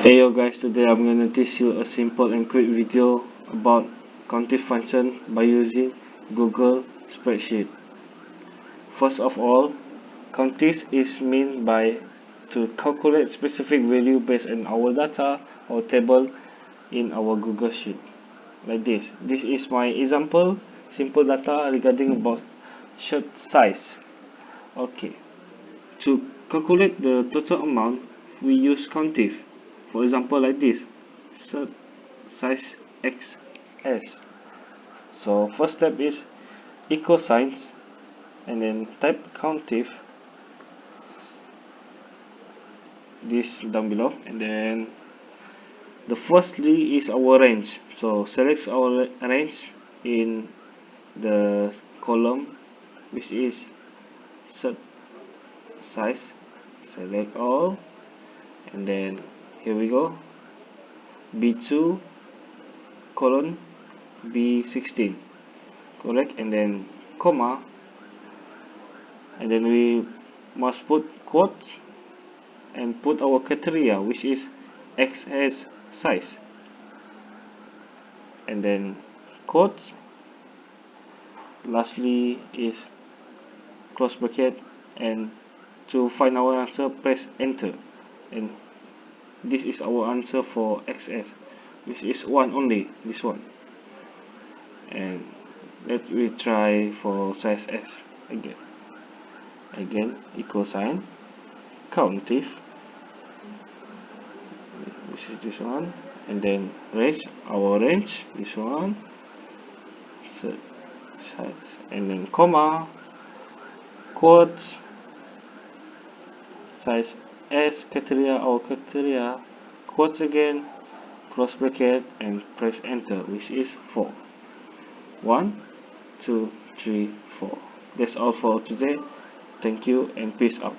Hey yo guys, today I'm gonna teach you a simple and quick video about Countif function by using Google Spreadsheet. First of all, Countif is meant by to calculate specific value based on our data or table in our Google Sheet. Like this. This is my example, simple data regarding about shirt size. Okay. To calculate the total amount, we use Countif. For example, like this, shirt size XS. So first step is equal signs, and then type Countif, this down below, and then the firstly is our range. So select our range in the column which is shirt size. Select all, and then here we go, B2 colon B16, correct, and then comma, and then we must put quotes and put our criteria which is XS size, and then quotes, lastly is close bracket, and to find our answer press enter, and this is our answer for XS, which is one only, this one. And let we try for size S again equal sign Countif, which is this one, and then range, our range, this one, size, and then comma, quotes, size S, criteria, our criteria, quotes again, close bracket, and press enter, which is 4. 1, 2, 3, 4. That's all for today. Thank you and peace out.